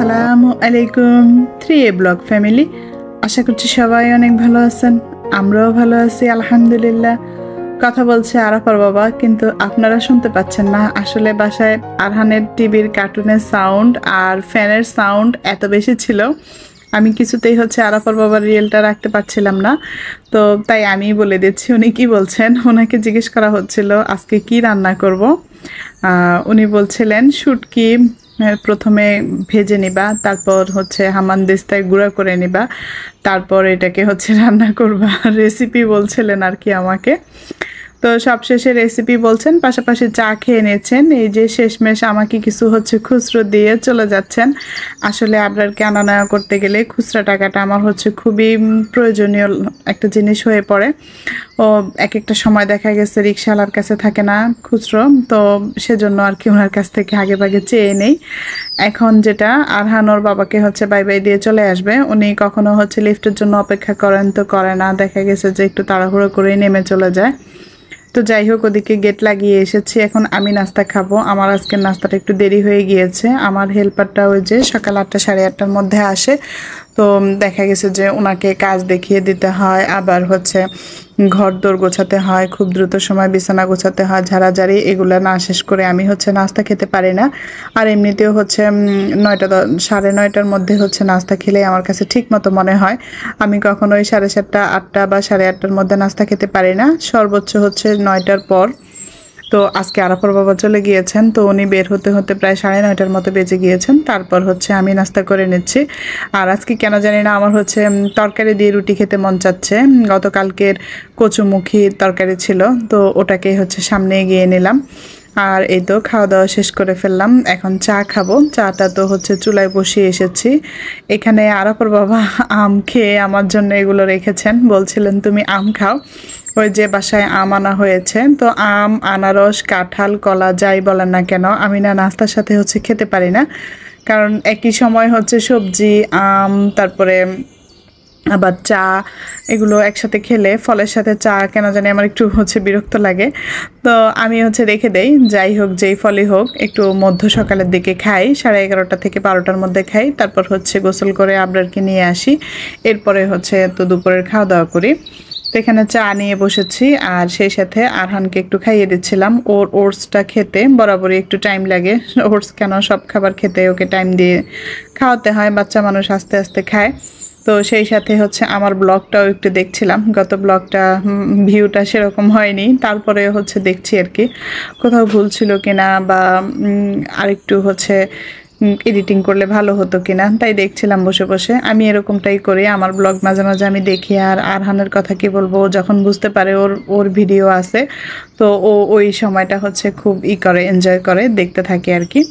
আসসালামু আলাইকুম 3A blog family. আশা করছি সবাই অনেক ভালো আছেন, আমরাও ভালো আছি আলহামদুলিল্লাহ। কথা বলছে আরাফার বাবা, কিন্তু আপনারা শুনতে পাচ্ছেন না। আসলে বাসায় আরহানের টিভির কার্টুনের সাউন্ড আর ফ্যানের সাউন্ড এত বেশি ছিল, আমি কিছুতেই আরাফার বাবার রিয়েলটা রাখতে পারছিলাম না। তো তাই আমি বলে দিচ্ছি উনি কি বলছেন। ওনাকে জিজ্ঞেস করা হচ্ছিল আজকে কি রান্না করব। উনি বলছিলেন শুটকি প্রথমে ভেজে নিবা, তারপর হামানদিস্তায় গুঁড়া করে নিবা, তারপর এটাকে রান্না করবা। রেসিপি বলছিলেন আর কি আমাকে। তো সবশেষে রেসিপি বলছেন, পাশাপাশি চা খেয়ে নিয়েছেন। এই যে শেষমেশ আমাকে কিছু খুচরো দিয়ে চলে যাচ্ছেন। আসলে আবরারকে আনা নেওয়া করতে গেলে খুচরা টাকাটা আমার খুবই প্রয়োজনীয় একটা জিনিস হয়ে পড়ে। ও এক একটা সময় দেখা গেছে রিক্সাওয়ালার কাছে থাকে না খুচরো, তো সেজন্য আর কি ওনার কাছ থেকে আগে ভাগে চেয়ে নেই। এখন যেটা আরহান ওর বাবাকে বাই বাই দিয়ে চলে আসবে, উনি কখনো লিফটের জন্য অপেক্ষা করেন তো করে না, দেখা গেছে যে একটু তাড়াহুড়ো করেই নেমে চলে যায়। তো যাই হোক, ওদিকে গেট লাগিয়ে এসেছি। এখন আমি নাস্তা খাবো। আমার আজকের নাস্তাটা একটু দেরি হয়ে গিয়েছে। আমার হেল্পারটা ওই যে সকাল 8টা সাড়ে 8টার মধ্যে আসে, তো দেখা গেছে যে ওনাকে কাজ দেখিয়ে দিতে হয়, আবার ঘর দোর গোছাতে হয়, খুব দ্রুত সময় বিছানা গোছাতে হয়, ঝাড়াঝাড়ি এগুলো না শেষ করে আমি নাস্তা খেতে পারি না। আর এমনিতেও 9টা সাড়ে 9টার মধ্যে নাস্তা খেলে আমার কাছে ঠিক মতো মনে হয়। আমি কখনোই 7:30 8টা বা সাড়ে 8টার মধ্যে নাস্তা খেতে পারি না, সর্বোচ্চ 9টার পর। তো আজকে আরাফার বাবা চলে গিয়েছেন, তো উনি বের হতে হতে প্রায় 9:30টার মতো বেজে গিয়েছেন। তারপর আমি নাস্তা করে নিচ্ছি। আর আজকে কেন জানি না আমার তরকারি দিয়ে রুটি খেতে মন চাচ্ছে। গতকালকের কচুমুখী তরকারি ছিল, তো ওটাকে সামনে এগিয়ে নিলাম। আর এই তো খাওয়া দাওয়া শেষ করে ফেললাম, এখন চা খাবো। চাটা তো চুলায় বসিয়ে এসেছি। এখানে আরাফার বাবা আম খেয়ে আমার জন্য এগুলো রেখেছেন, বলছিলেন তুমি আম খাও। ওই যে বাসায় আম আনা হয়েছে, তো আম, আনারস, কাঁঠাল, কলা যাই বলেন না কেন, আমি না নাস্তার সাথে খেতে পারি না। কারণ একই সময় সবজি, আম, তারপরে আবার চা, এগুলো একসাথে খেলে ফলের সাথে চা কেন জানি আমার একটু বিরক্ত লাগে। তো আমি রেখে দেই। যাই হোক, যেই ফলই হোক একটু মধ্য সকালের দিকে খাই, 11:30 থেকে 12টার মধ্যে খাই। তারপর গোসল করে আবরারকে নিয়ে আসি, এরপরে তো দুপুরের খাওয়া দাওয়া করি। তো এখানে চা নিয়ে বসেছি, আর সেই সাথে আরহানকে একটু খাইয়ে দিচ্ছিলাম। ওর ওটসটা খেতে বরাবরই একটু টাইম লাগে। ওটস কেন, সব খাবার খেতে ওকে টাইম দিয়ে খাওয়াতে হয়, বাচ্চা মানুষ আস্তে আস্তে খায়। তো সেই সাথে আমার ব্লগটাও একটু দেখছিলাম। গত ব্লগটা ভিউটা সেরকম হয়নি, তারপরে দেখছি আর কি কোথাও ভুল ছিল কিনা, বা আরেকটু এডিটিং করলে ভালো হতো কিনা, তাই দেখছিলাম বসে বসে। আমি এরকমটাই করি, আমার ব্লগ মাঝে মাঝে আমি দেখি। আর আরহানের কথা কি বলবো, যখন বুঝতে পারে ওর ভিডিও আছে, তো ওই সময়টা খুব করে এনজয় করে, দেখতে থাকে আর কি।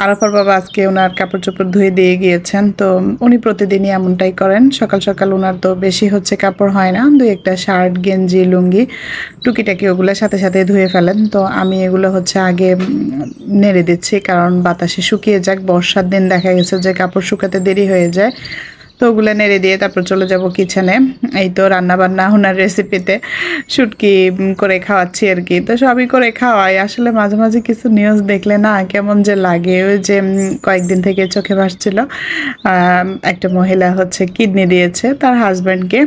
আরাফার বাবা আজকে ওনার কাপড় চোপড় ধুয়ে দিয়ে গিয়েছেন, তো উনি প্রতিদিনই এমনটাই করেন। সকাল সকাল ওনার তো বেশি কাপড় হয় না, 2-1টা শার্ট, গেঞ্জি, লুঙ্গি টুকিটাকি ওগুলো সাথে সাথে ধুয়ে ফেলেন। তো আমি এগুলো আগে নেড়ে দিচ্ছি, কারণ বাতাসে শুকিয়ে যাক। বর্ষার দিন দেখা গেছে যে কাপড় শুকাতে দেরি হয়ে যায়। তো ওগুলো নেড়ে দিয়ে তারপর চলে যাব কিচেনে। এই তো রান্না বান্না ওনার রেসিপিতে শুটকি করে খাওয়াচ্ছি আর কি। তো সবই করে খাওয়াই। আসলে মাঝে মাঝে কিছু নিউজ দেখলে না কেমন যে লাগে। ওই যে কয়েকদিন থেকে চোখে ভাসছিল, একটা মহিলা কিডনি দিয়েছে তার হাজব্যান্ডকে।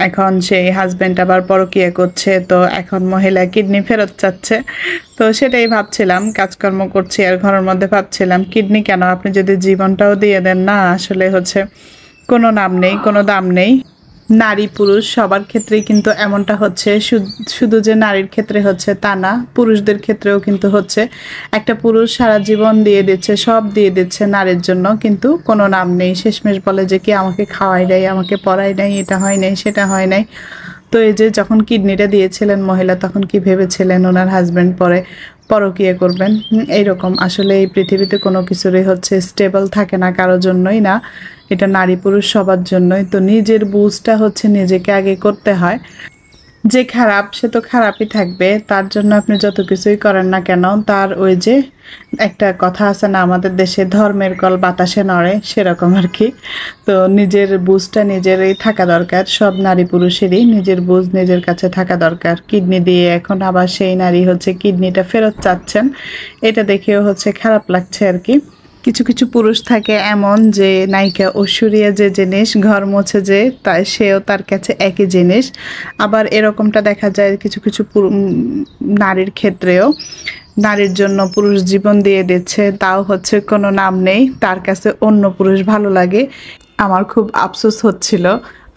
এখন সেই হাজব্যান্ড আবার পরকীয়া করছে, তো এখন মহিলা কিডনি ফেরত চাচ্ছে। তো সেটাই ভাবছিলাম, কাজকর্ম করছি আর ঘরের মধ্যে ভাবছিলাম কিডনি কেন, আপনি যদি জীবনটাও দিয়ে দেন না, আসলে কোনো নাম নেই, কোনো দাম নেই। নারী পুরুষ সবার ক্ষেত্রেই কিন্তু এমনটা শুধু যে নারীর ক্ষেত্রে তা না, পুরুষদের ক্ষেত্রেও কিন্তু একটা পুরুষ সারা জীবন দিয়ে দিচ্ছে, সব দিয়ে দিচ্ছে নারীর জন্য, কিন্তু কোনো নাম নেই। শেষমেশ বলে যে কি আমাকে খাওয়াই নাই, আমাকে পড়াই নাই, এটা হয় নাই, সেটা হয় নাই। তো এই যে যখন কিডনিটা দিয়েছিলেন মহিলা, তখন কি ভেবেছিলেন ওনার হাজব্যান্ড পরে পরকীয়া করবেন? এইরকম আসলে এই পৃথিবীতে কোনো কিছুরই স্টেবল থাকে না, কারোর জন্যই না, এটা নারী পুরুষ সবার জন্যই। তো নিজের বুঝটা নিজেকে আগে করতে হয়। যে খারাপ সে তো খারাপই থাকবে, তার জন্য আপনি যত কিছুই করেন না কেন, তার ওই যে একটা কথা আছে না আমাদের দেশে, ধর্মের কল বাতাসে নড়ে, সেরকম আর কি। তো নিজের বুঝটা নিজেরই থাকা দরকার, সব নারী পুরুষেরই নিজের বুঝ নিজের কাছে থাকা দরকার। কিডনি দিয়ে এখন আবার সেই নারী কিডনিটা ফেরত চাচ্ছেন, এটা দেখেও খারাপ লাগছে আর কি। কিছু কিছু পুরুষ থাকে এমন যে নায়িকা ঐশ্বরিয়া যে জিনিস ঘর মুছে যে তাই সেও তার কাছে একই জিনিস। আবার এরকমটা দেখা যায় কিছু কিছু নারীর ক্ষেত্রেও, নারীর জন্য পুরুষ জীবন দিয়ে দিচ্ছে তাও হচ্ছে কোনো নাম নেই, তার কাছে অন্য পুরুষ ভালো লাগে। আমার খুব আফসোস হচ্ছিল,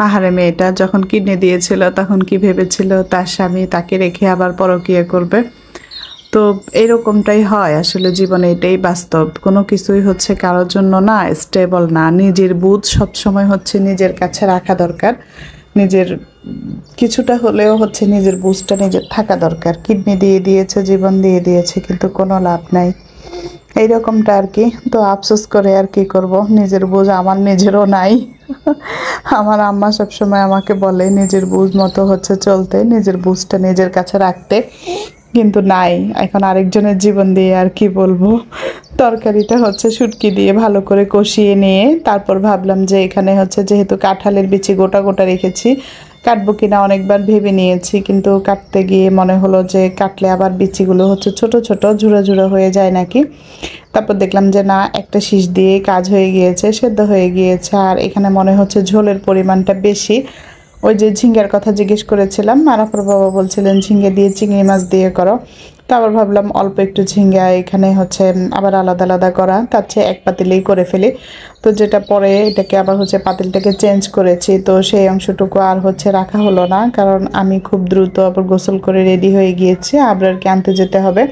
আহারে মেয়েটা যখন কিডনি দিয়েছিল তখন কি ভেবেছিল তার স্বামী তাকে রেখে আবার পরকীয়া করবে। তো এরকমটাই হয় আসলে জীবনে, এটাই বাস্তব। কোনো কিছুই হচ্ছে কারোর জন্য না স্টেবল না। নিজের বুঝ সবসময় হচ্ছে নিজের কাছে রাখা দরকার, নিজের কিছুটা হলেও হচ্ছে নিজের বুঝটা নিজের থাকা দরকার। কিডনি দিয়ে দিয়েছে, জীবন দিয়ে দিয়েছে, কিন্তু কোনো লাভ নাই, এইরকমটা আর কি। তো আফসোস করে আর কি করব, নিজের বুঝ আমার নিজেরও নাই। আমার আম্মা সবসময় আমাকে বলে নিজের বুঝ মতো হচ্ছে চলতে, নিজের বুঝটা নিজের কাছে রাখতে, কিন্তু নাই। এখন আরেকজনের জীবন দিয়ে আর কি বলবো। তরকারিটা হচ্ছে শুটকি দিয়ে ভালো করে কষিয়ে নিয়ে তারপর ভাবলাম যে এখানে হচ্ছে যেহেতু কাঁঠালের বিচি গোটা গোটা রেখেছি, কাটবো কিনা অনেকবার ভেবে নিয়েছি, কিন্তু কাটতে গিয়ে মনে হলো যে কাটলে আবার বিচিগুলো হচ্ছে ছোট ছোট ঝুড়ো ঝুড়ো হয়ে যায় নাকি। তারপর দেখলাম যে না, একটা শীষ দিয়ে কাজ হয়ে গিয়েছে, সেদ্ধ হয়ে গিয়েছে। আর এখানে মনে হচ্ছে ঝোলের পরিমাণটা বেশি। ওই যে ঝিঙ্গের কথা জিজ্ঞেস করেছিলাম, আরাফার বাবা বলছিলেন ঝিঙ্গে দিয়ে চিংড়ি মাছ দিয়ে করো, তো আবার ভাবলাম অল্প একটু ঝিঙ্গা এখানে হচ্ছে আবার আলাদা আলাদা করা, তার চেয়ে এক পাতিলেই করে ফেলি। তো যেটা পরে এটাকে আবার হচ্ছে পাতিলটাকে চেঞ্জ করেছি, তো সেই অংশটুকু আর হচ্ছে রাখা হলো না, কারণ আমি খুব দ্রুত আবার গোসল করে রেডি হয়ে গিয়েছি, আবরারকে আনতে যেতে হবে।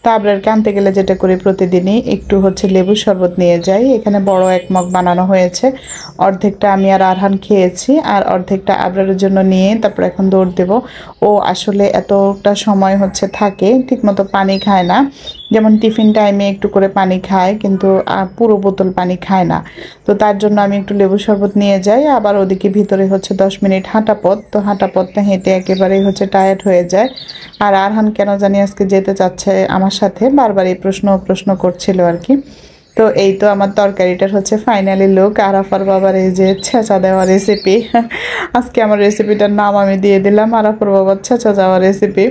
তো আবরারকে আনতে গেলে যেটা করি প্রতিদিনই একটু হচ্ছে লেবুর শরবত নিয়ে যাই। এখানে বড় এক মগ বানানো হয়েছে, অর্ধেকটা আমি আর আরহান খেয়েছি, আর অর্ধেকটা আবরারের জন্য নিয়ে তারপর এখন দৌড় দেব। ও আসলে এতটা সময় হচ্ছে থাকে ঠিকমতো পানি খায় না, যেমন টিফিন টাইমে একটু করে পানি খায় কিন্তু পুরো বোতল পানি খায় না। তো তার জন্য আমি একটু লেবু শরবত নিয়ে যাই। আবার ওদিকে ভিতরে হচ্ছে 10 মিনিট হাঁটা পথ, তো হাঁটা পথটা হেঁটে একেবারেই হচ্ছে টায়ার্ড হয়ে যায়। আর আরহান কেন জানি আজকে যেতে চাচ্ছে আমার সাথে, বারবার এই প্রশ্ন করছিল আর কি। তো এই তো আমার তরকারিটার হচ্ছে ফাইনালি লুক। আরাফার বাবার এই যে ছেঁচা দেওয়া রেসিপি, আজকে আমার রেসিপিটার নাম আমি দিয়ে দিলাম আরাফার বাবার ছেঁচা দেওয়া রেসিপি।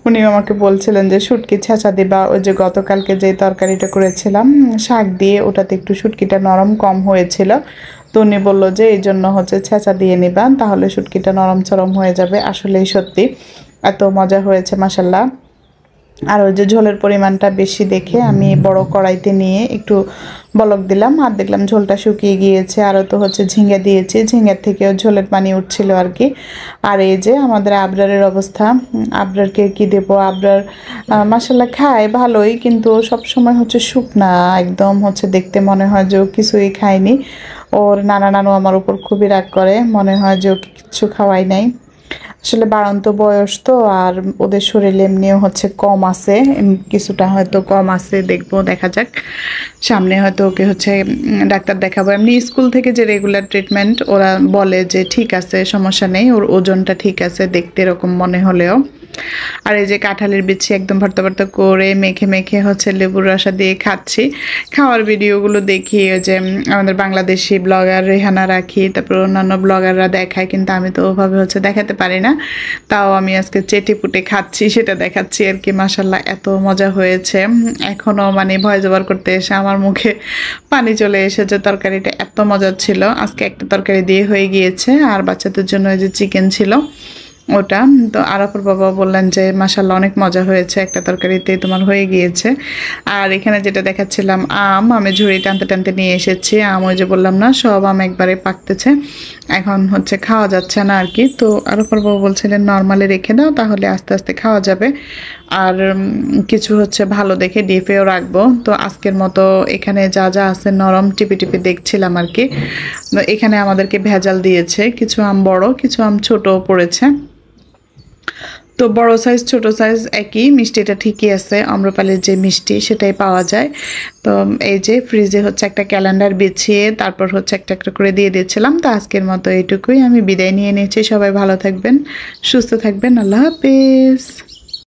উনি আমাকে বলছিলেন যে শুটকি ছেঁচা দিবা, ওই যে গতকালকে যে তরকারিটা করেছিলাম শাক দিয়ে, ওটাতে একটু শুটকিটা নরম কম হয়েছিল, তো উনি বললো যে এই জন্য হচ্ছে ছেঁচা দিয়ে নিবা, তাহলে শুটকিটা নরম চরম হয়ে যাবে। আসলেই সত্যি এত মজা হয়েছে মাশাল্লাহ। আর ওই যে ঝোলের পরিমাণটা বেশি দেখে আমি বড় কড়াইতে নিয়ে একটু বলক দিলাম, আর দেখলাম ঝোলটা শুকিয়ে গিয়েছে। আরও তো হচ্ছে ঝিঙ্গা দিয়েছি, ঝিঙ্গার থেকেও ঝোলের পানি উঠছিল আর কি। আর এই যে আমাদের আবরারের অবস্থা, আবরারকে কি দেবো, আবরার মাসাল্লাহ খায় ভালোই, কিন্তু সব সময় হচ্ছে শুকনা একদম, হচ্ছে দেখতে মনে হয় যে ও কিছুই খায়নি। ওর নানা নানু আমার উপর খুবই রাগ করে, মনে হয় যে ওকে কিচ্ছু খাওয়াই নাই। আসলে বাড়ন্ত বয়স তো, আর ওদের শরীরে এমনিও হচ্ছে কম আছে, কিছুটা হয়তো কম আছে, দেখবো দেখা যাক সামনে হয়তো ওকে হচ্ছে ডাক্তার দেখাবো। এমনি স্কুল থেকে যে রেগুলার ট্রিটমেন্ট ওরা বলে যে ঠিক আছে, সমস্যা নেই, ওর ওজনটা ঠিক আছে দেখতে এরকম মনে হলেও। আর এই যে কাঁঠালের বিচি একদম ভর্তা ভর্তা করে মেখে মেখে হচ্ছে লেবুর রসা দিয়ে খাচ্ছি। খাওয়ার ভিডিওগুলো দেখি ওই যে আমাদের বাংলাদেশি ব্লগার রেহানা রাখি, তারপর অন্যান্য ব্লগাররা দেখায়, কিন্তু আমি তো ওভাবে হচ্ছে দেখাতে পারি না। তাও আমি আজকে চেটে পুটে খাচ্ছি, সেটা দেখাচ্ছি আর কি। মাশাল্লাহ এত মজা হয়েছে, এখনও মানে ভয়েস ওভার করতে এসে আমার মুখে পানি চলে এসেছে। তরকারিটা এত মজার ছিল, আজকে একটা তরকারি দিয়ে হয়ে গিয়েছে, আর বাচ্চাদের জন্য ওই যে চিকেন ছিল ওটা। তো আরাফার বাবা বললেন যে মাশাল্লাহ অনেক মজা হয়েছে, একটা তরকারিতে তোমার হয়ে গিয়েছে। আর এখানে যেটা দেখাচ্ছিলাম আম, আমি ঝুড়ি টানতে টানতে নিয়ে এসেছি আম, ওই যে বললাম না সব আম একবারে পাকতেছে, এখন হচ্ছে খাওয়া যাচ্ছে না আর কি। তো আরাফার বাবা বলছিলেন নর্মালি রেখে দাও, তাহলে আস্তে আস্তে খাওয়া যাবে। আর কিছু হচ্ছে ভালো দেখে ডিপেও রাখবো। তো আজকের মতো এখানে যা যা আছে নরম টিপি টিপি দেখছিলাম আর কি। এখানে আমাদেরকে ভেজাল দিয়েছে, কিছু আম বড় কিছু আম ছোট পড়েছে। তো বড় সাইজ ছোট সাইজ একই, মিষ্টিটা ঠিকই আছে, আম্রপালির যে মিষ্টি সেটাই পাওয়া যায়। তো এই যে ফ্রিজে হচ্ছে একটা ক্যালেন্ডার বিছিয়ে তারপর হচ্ছে একটা একটা করে দিয়ে দিয়েছিলাম। তো আজকের মতো এইটুকুই, আমি বিদায় নিয়ে নিয়েছি। সবাই ভালো থাকবেন, সুস্থ থাকবেন, আল্লাহ হাফেজ।